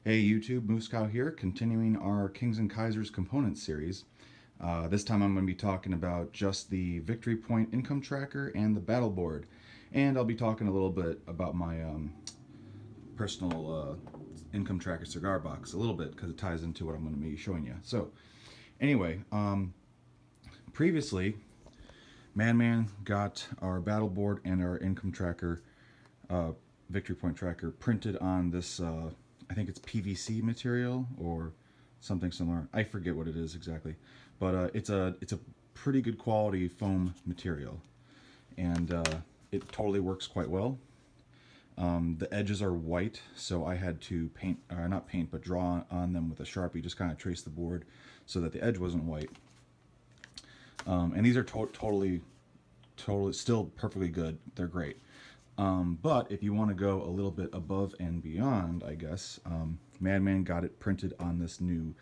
Hey YouTube, Moose Cow here, continuing our Kings and Kaisers components series. This time I'm going to be talking about just the Victory Point income tracker and the battle board. And I'll be talking a little bit about my personal income tracker cigar box, a little bit, because it ties into what I'm going to be showing you. So, anyway, previously, Madman got our battle board and our income tracker, uh, Victory Point tracker, printed on this I think it's PVC material or something similar. I forget what it is exactly, but it's a pretty good quality foam material, and it totally works quite well. The edges are white, so I had to paint, not paint, but draw on them with a Sharpie, just kind of trace the board so that the edge wasn't white. And these are totally still perfectly good. They're great. But if you want to go a little bit above and beyond, I guess, Madman got it printed on this new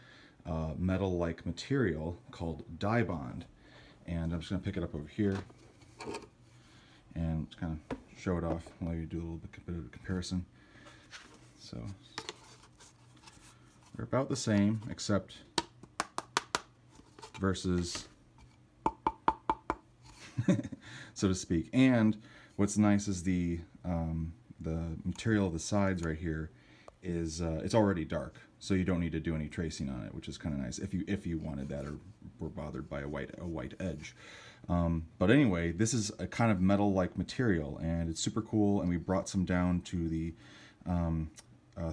metal-like material called dye bond. And I'm just going to pick it up over here and just kind of show it off while you do a little bit of a comparison. So they're about the same, except versus, so to speak. And what's nice is the material of the sides right here is it's already dark, so you don't need to do any tracing on it, which is kind of nice if you wanted that or were bothered by a white edge. But anyway, this is a kind of metal-like material, and it's super cool. And we brought some down to the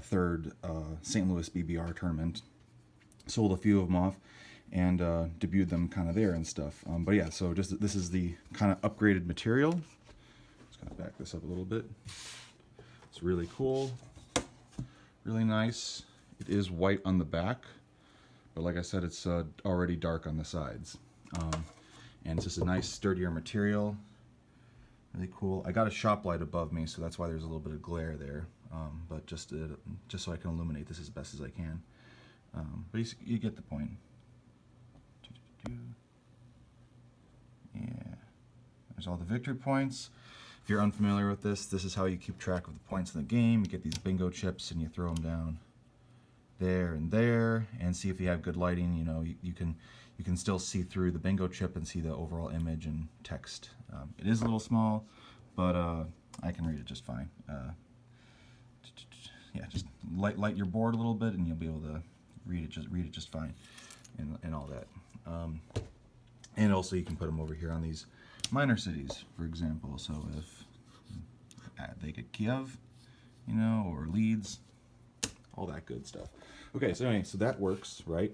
third St. Louis BBR tournament, sold a few of them off, and debuted them kind of there and stuff. But yeah, so just this is the kind of upgraded material. Just kind of back this up a little bit. It's really cool, really nice. It is white on the back, but like I said, it's already dark on the sides. And it's just a nice, sturdier material. Really cool. I got a shop light above me, so that's why there's a little bit of glare there. But just so I can illuminate this as best as I can. But you get the point. Yeah. There's all the victory points. If you're unfamiliar with this, this is how you keep track of the points in the game. You get these bingo chips and you throw them down there and there, and see if you have good lighting. You know, you can still see through the bingo chip and see the overall image and text. It is a little small, but I can read it just fine. Yeah, just light your board a little bit, and you'll be able to read it just fine, and all that. And also, you can put them over here on these minor cities, for example. So if they get Kiev, you know, or Leeds, all that good stuff. Okay, so anyway, so that works, right?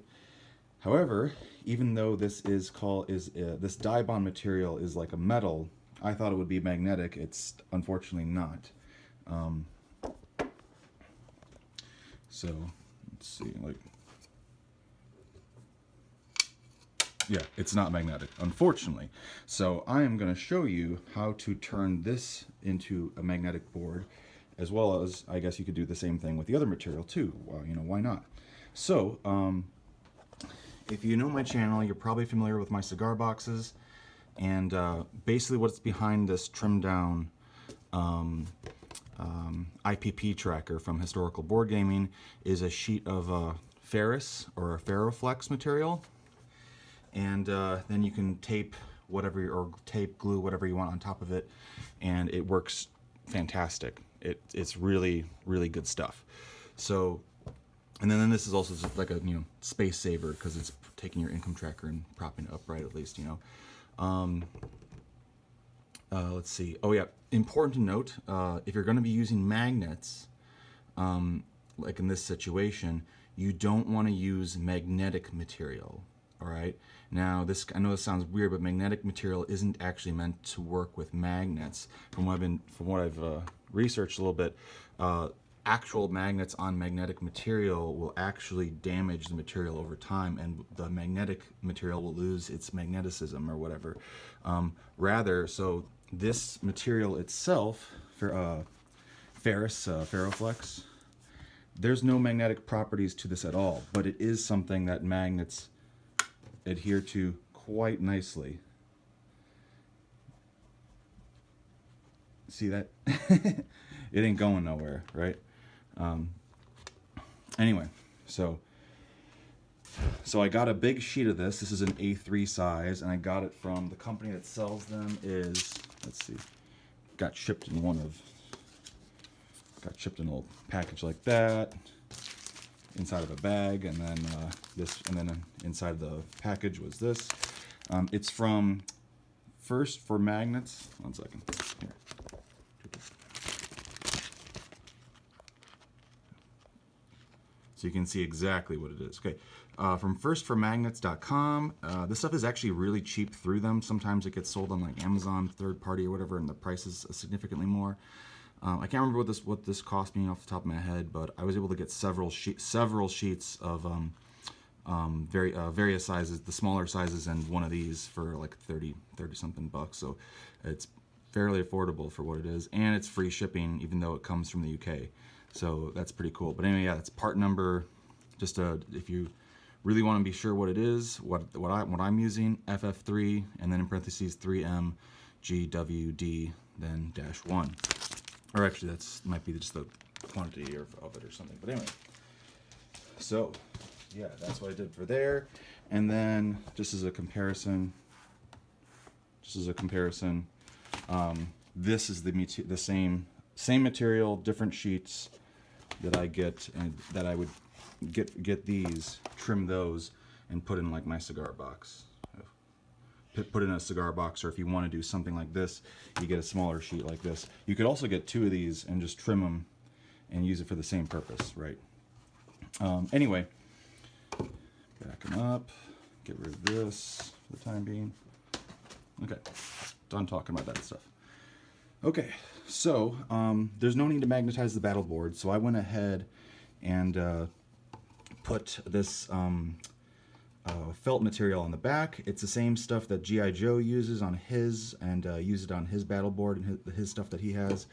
However, even though this this dye bond material is like a metal, I thought it would be magnetic. It's unfortunately not. So let's see, like, yeah, it's not magnetic, unfortunately. So I am going to show you how to turn this into a magnetic board, as well as, I guess you could do the same thing with the other material too. Well, you know, why not? So, if you know my channel, you're probably familiar with my cigar boxes, and basically what's behind this trimmed down IPP tracker from Historical Board Gaming is a sheet of ferrous or a Ferroflex material, and then you can tape whatever, or tape, glue, whatever you want on top of it, and it works fantastic. It's really, really good stuff. So, and then this is also just like a, you know, space saver, because it's taking your income tracker and propping it upright, at least, you know. Let's see. Oh yeah, important to note, if you're going to be using magnets, like in this situation, you don't want to use magnetic material. All right. Now, I know this sounds weird, but magnetic material isn't actually meant to work with magnets. From what I've researched a little bit, actual magnets on magnetic material will actually damage the material over time, and the magnetic material will lose its magneticism or whatever. Rather, so this material itself, for Ferroflex, there's no magnetic properties to this at all, but it is something that magnets adhere to quite nicely. See that? It ain't going nowhere, right? Anyway, so I got a big sheet of this. This is an A3 size, and I got it from the company that sells them. Is, let's see, got shipped in a little package like that, inside of a bag, and then inside the package was this. It's from First for Magnets. One second. Here. So you can see exactly what it is. Okay, from firstformagnets.com. This stuff is actually really cheap through them. Sometimes it gets sold on like Amazon, third party or whatever, and the price is significantly more. I can't remember what this cost me off the top of my head, but I was able to get several sheets of various sizes, the smaller sizes, and one of these for like 30 something bucks. So it's fairly affordable for what it is, and it's free shipping even though it comes from the UK. So that's pretty cool. But anyway, yeah, that's part number. Just if you really want to be sure what it is, what I'm using, FF3, and then in parentheses 3M GWD, then -1. Or actually, that's might be just the quantity of it or something. But anyway, so yeah, that's what I did for there. And then just as a comparison, this is the same material, different sheets that I get, and that I would get these, trim those, and put in like my cigar box. Put in a cigar box, or if you want to do something like this, you get a smaller sheet like this. You could also get 2 of these and just trim them and use it for the same purpose, right? Anyway, back them up, get rid of this for the time being. Okay, done talking about that stuff. Okay, so there's no need to magnetize the battle board, so I went ahead and put this felt material on the back. It's the same stuff that G.I. Joe uses on his, and use it on his battle board and his stuff that he has.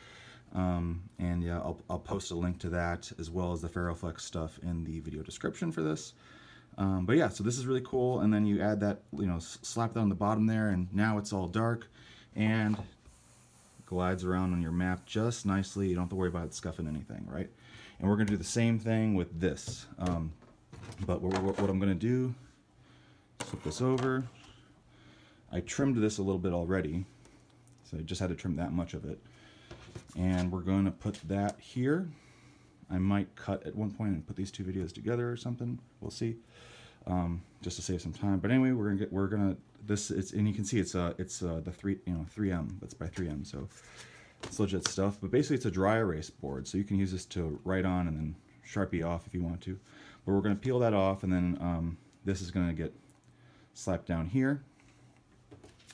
And yeah, I'll post a link to that as well as the Ferroflex stuff in the video description for this. But yeah, so this is really cool. And then you add that, slap that on the bottom there, and now it's all dark and glides around on your map just nicely. You don't have to worry about it scuffing anything, right? And we're gonna do the same thing with this. But what I'm gonna do, flip this over. I trimmed this a little bit already, so I just had to trim that much of it. And we're going to put that here. I might cut at one point and put these 2 videos together or something. We'll see, just to save some time. But anyway, and you can see it's the 3M. That's by 3M, so it's legit stuff. But basically, it's a dry erase board, so you can use this to write on and then Sharpie off if you want to. But we're going to peel that off, and then this is going to get slapped down here.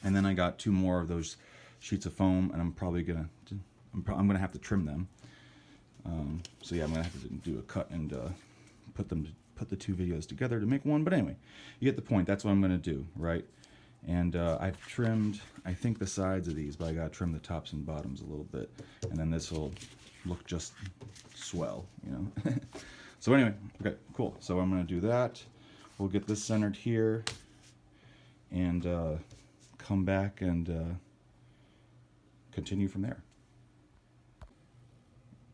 And then I got 2 more of those sheets of foam, and I'm gonna have to trim them. So yeah, I'm gonna have to do a cut and put the 2 videos together to make one. But anyway, you get the point. That's what I'm gonna do, right? And I've trimmed, I think, the sides of these, but I gotta trim the tops and bottoms a little bit, and then this will look just swell, So anyway, okay, cool. So I'm gonna do that. We'll get this centered here, and come back and continue from there.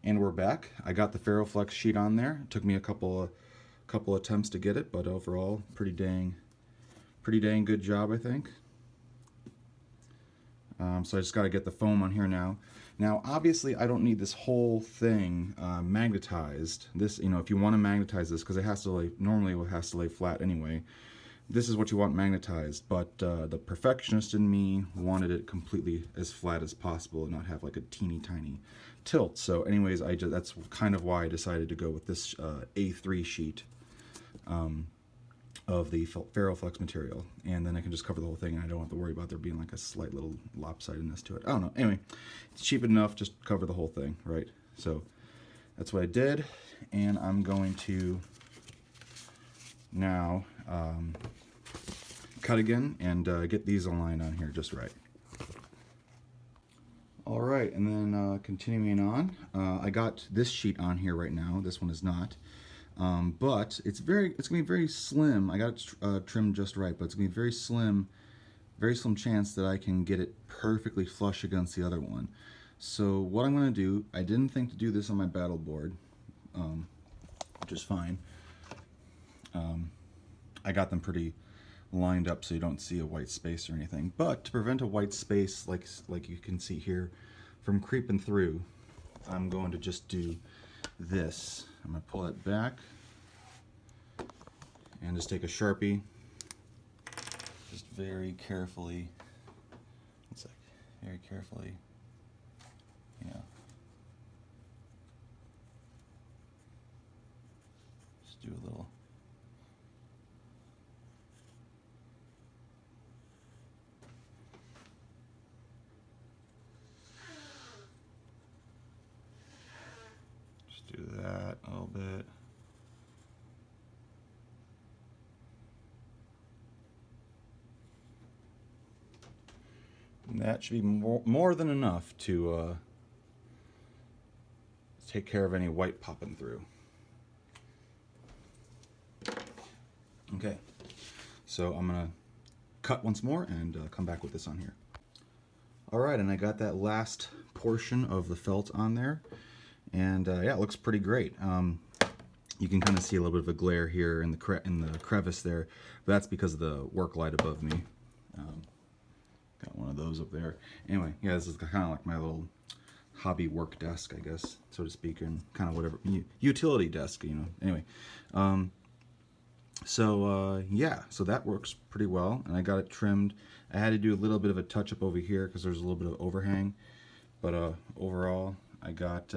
And we're back. I got the Ferroflex sheet on there. It took me a couple attempts to get it, but overall, pretty dang good job, I think. So I just got to get the foam on here now. Now, obviously, I don't need this whole thing magnetized. This, if you want to magnetize this, because it has to lay, normally it has to lay flat anyway. This is what you want magnetized, but the perfectionist in me wanted it completely as flat as possible and not have like a teeny tiny tilt. So anyways, that's kind of why I decided to go with this A3 sheet of the Ferroflex material, and then I can just cover the whole thing, and I don't have to worry about there being like a slight little lopsidedness to it. I don't know. Anyway, it's cheap enough, just cover the whole thing, right? So that's what I did, and I'm going to now cut again and get these aligned on here just right. All right, and then continuing on, I got this sheet on here right now. This one is not, but it's gonna be very slim. I got it trimmed just right, but it's gonna be very slim chance that I can get it perfectly flush against the other one. So what I'm gonna do, I didn't think to do this on my battle board, which is fine. I got them pretty lined up so you don't see a white space or anything. But to prevent a white space, like you can see here, from creeping through, I'm going to just do this. I'm going to pull it back and just take a Sharpie, just very carefully, it's like very carefully, you know, just do a little. Do that a little bit. And that should be more than enough to take care of any white popping through. Okay, so I'm gonna cut once more and come back with this on here. All right, and I got that last portion of the felt on there. And yeah, it looks pretty great. You can kind of see a little bit of a glare here in the crevice there, but that's because of the work light above me. Got one of those up there. Anyway, yeah, this is kind of like my little hobby work desk, I guess, so to speak, and kind of whatever utility desk, you know. Anyway, yeah, so that works pretty well, and I got it trimmed. I had to do a little bit of a touch up over here because there's a little bit of overhang, but overall, I got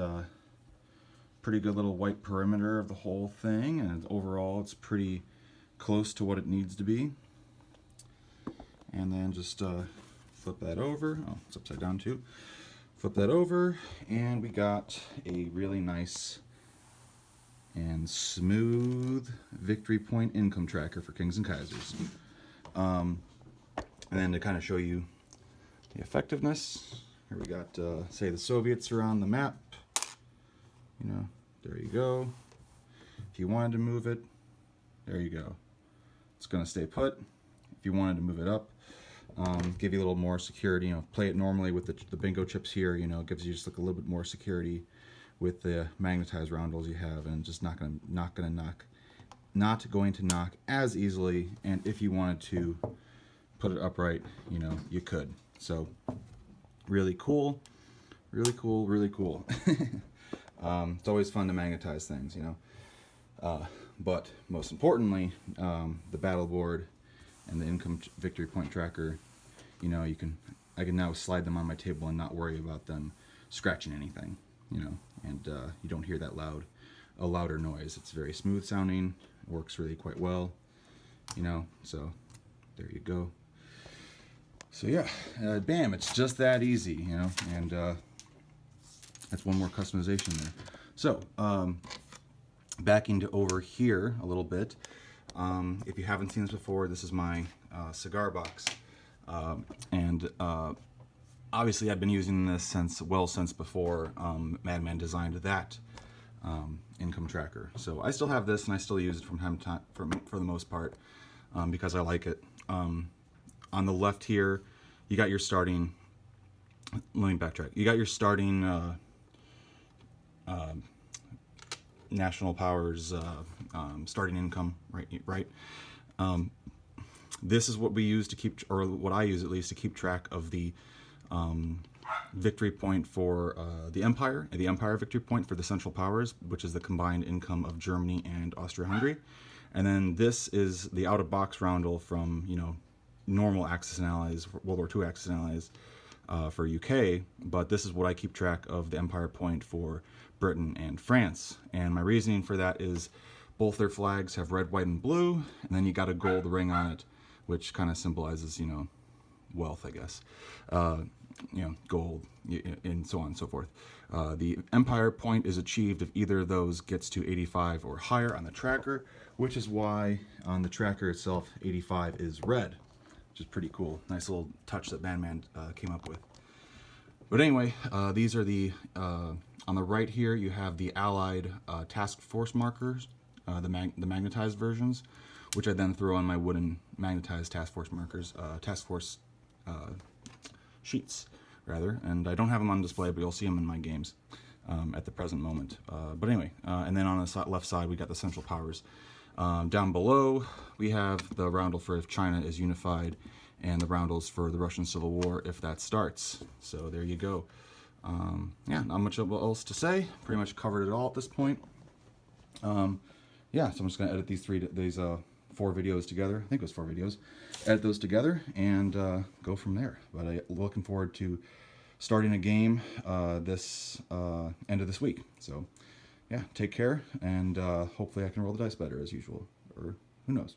pretty good little white perimeter of the whole thing, and overall it's pretty close to what it needs to be. And then just flip that over. Oh, it's upside down too. Flip that over, and we got a really nice and smooth victory point income tracker for Kings and Kaisers. And then to kind of show you the effectiveness, here we got, say, the Soviets are on the map. You know, there you go. If you wanted to move it, there you go. It's going to stay put. If you wanted to move it up, give you a little more security. You know, play it normally with the bingo chips here. You know, it gives you just like a little bit more security with the magnetized roundels you have, and just not going to knock as easily. And if you wanted to put it upright, you know, you could. So really cool, really cool, really cool. It's always fun to magnetize things, you know. But most importantly, the battle board and the income victory point tracker, you know, I can now slide them on my table and not worry about them scratching anything, you know, and you don't hear that louder noise. It's very smooth sounding, works really quite well, you know, so there you go. So yeah, bam, it's just that easy, you know, and that's one more customization there. So, backing to over here a little bit, if you haven't seen this before, this is my cigar box, and obviously I've been using this since before Madman designed that income tracker. So I still have this, and I still use it from time to time for the most part, because I like it. On the left here, you got your starting, let me backtrack, you got your starting national powers starting income, right? This is what we use to keep, or what I use at least, to keep track of the victory point for the Empire, and the Empire victory point for the Central Powers, which is the combined income of Germany and Austria-Hungary. And then this is the out-of-box roundel from, you know, normal Axis and Allies, World War II Axis and Allies for UK, but this is what I keep track of the Empire point for Britain and France. And my reasoning for that is both their flags have red, white, and blue, and then you got a gold ring on it, which kind of symbolizes, you know, wealth, I guess. You know, gold, and so on and so forth. The Empire point is achieved if either of those gets to 85 or higher on the tracker, which is why on the tracker itself, 85 is red, which is pretty cool. Nice little touch that Madman came up with. But anyway, these are the, on the right here, you have the Allied task force markers, the magnetized versions, which I then throw on my wooden magnetized task force markers, task force sheets, rather. And I don't have them on display, but you'll see them in my games. at the present moment. But anyway, and then on the left side, we got the Central Powers. Down below, we have the roundel for if China is unified, and the roundels for the Russian Civil War if that starts. So there you go. Yeah, not much else to say. Pretty much covered it all at this point. Yeah, so I'm just gonna edit these 4 videos together. I think it was 4 videos. Edit those together and go from there. But I'm looking forward to starting a game this end of this week. So yeah, take care, and hopefully I can roll the dice better as usual, or who knows.